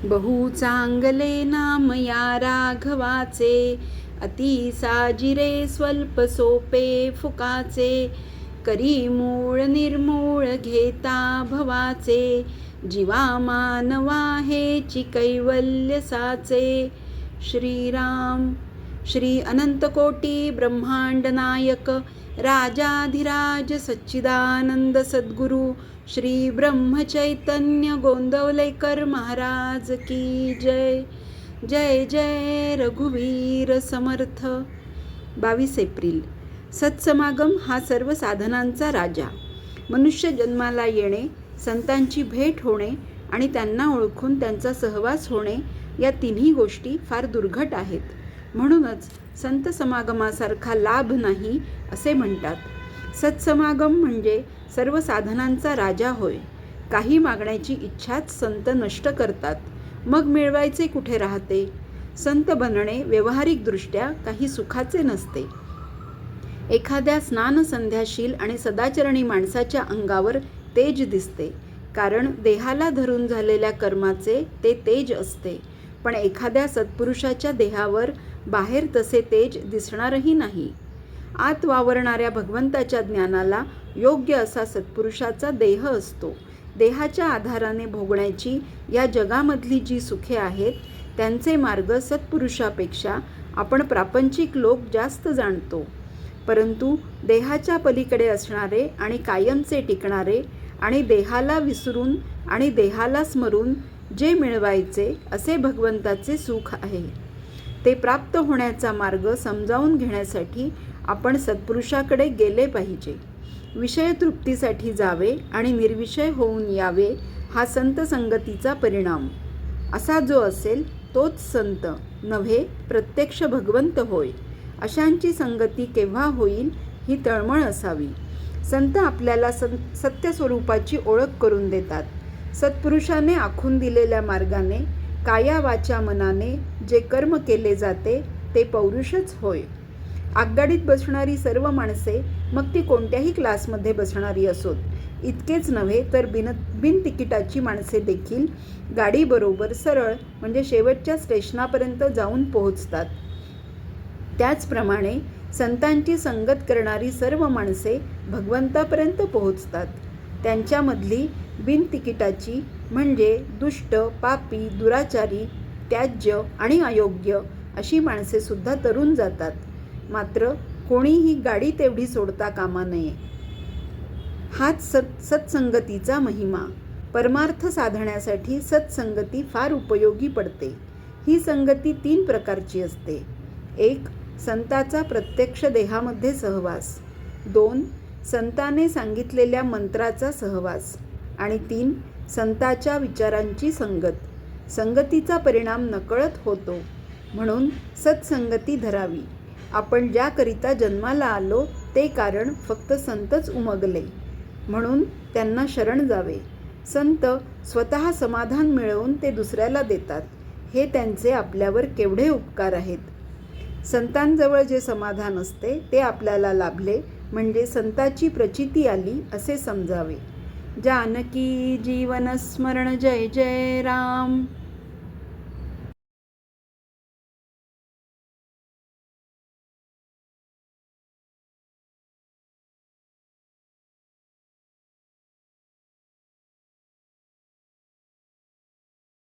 बहु चांगले नाम या राघवाचे, अति साजिरे स्वल्प सोपे फुकाचे, करी मूळ निर्मूळ घेता भवाचे, जीवा मानवा हेची कैवल्य साचे. श्रीराम. श्री अनंतकोटी ब्रह्मांड नायक राजाधिराज सच्चिदानंद सद्गुरु श्री ब्रह्मचैतन्य गोंदवलेकर महाराज की जय. जय जय रघुवीर समर्थ. 22 एप्रिल. सत्समागम हा सर्व साधनांचा राजा. मनुष्य जन्माला येणे, संतांची भेट होणे आणि त्यांना ओळखून त्यांचा सहवास होणे या तिन्ही गोष्टी फार दुर्घट आहेत. म्हणूनच संत समागमासारखा लाभ नाही असे म्हणतात. सत्समागम म्हणजे सर्व साधनांचा राजा होय. काही मागण्याची इच्छाच संत नष्ट करतात, मग मिळवायचे कुठे राहते. संत बनणे व्यावहारिकदृष्ट्या काही सुखाचे नसते. एखाद्या स्नानसंध्याशील आणि सदाचरणी माणसाच्या अंगावर तेज दिसते, कारण देहाला धरून झालेल्या कर्माचे ते तेज असते. पण एखाद्या सत्पुरुषाच्या देहावर बाहेर तसे तेज दिसणारही नाही. आत वावरणाऱ्या भगवंताच्या ज्ञानाला योग्य असा सत्पुरुषाचा देह असतो. देहाच्या आधाराने भोगण्याची या जगामधली जी सुखे आहेत त्यांचे मार्ग सत्पुरुषापेक्षा आपण प्रापंचिक लोक जास्त जाणतो. परंतु देहाच्या पलीकडे असणारे आणि कायमचे टिकणारे आणि देहाला विसरून आणि देहाला स्मरून जे मिळवायचे असे भगवंताचे सुख आहे, ते प्राप्त होण्याचा मार्ग समजावून घेण्यासाठी आपण सत्पुरुषाकडे गेले पाहिजे. विषयतृप्तीसाठी जावे आणि निर्विषय होऊन यावे हा संत संगतीचा परिणाम. असा जो असेल तोच संत नव्हे प्रत्यक्ष भगवंत होय. अशांची संगती केव्हा होईल ही तळमळ असावी. संत आपल्याला सत्यस्वरूपाची ओळख करून देतात. सत्पुरुषाने आखून दिलेल्या मार्गाने काया वाचा मनाने जे कर्म केले जाते ते पौरुषच होय. आगगाडीत बसणारी सर्व माणसे, मग ती कोणत्याही क्लासमध्ये बसणारी असोत, इतकेच नव्हे तर बिन तिकिटाची माणसे देखील गाडीबरोबर सरळ म्हणजे शेवटच्या स्टेशनापर्यंत जाऊन पोहोचतात. त्याचप्रमाणे संतांची संगत करणारी सर्व माणसे भगवंतापर्यंत पोहोचतात. त्यांच्यामधली बिनतिकिटाची म्हणजे दुष्ट, पापी, दुराचारी, त्याज्य आणि अयोग्य अशी माणसे सुद्धा तरून जातात. मात्र कोणीही गाडी तेवढी सोडता कामा नये. हाच सत्संगतीचा महिमा. परमार्थ साधण्यासाठी सत्संगती फार उपयोगी पडते. ही संगती 3 प्रकारची असते. 1. संताचा प्रत्यक्ष देहामध्ये सहवास. 2. संताने सांगितलेल्या मंत्राचा सहवास. आणि 3. संताच्या विचारांची संगत. संगतीचा परिणाम नकळत होतो. म्हणून सत्संगती धरावी. आपण ज्याकरिता जन्माला आलो ते कारण फक्त संतच उमगले, म्हणून त्यांना शरण जावे. संत स्वतः समाधान मिळवून ते दुसऱ्याला देतात. हे त्यांचे आपल्यावर केवढे उपकार आहेत. संतांजवळ जे समाधान असते ते आपल्याला लाभले म्हणजे संताची प्रचिती आली असे समजावे. जानकी जीवन स्मरण. जय जय राम.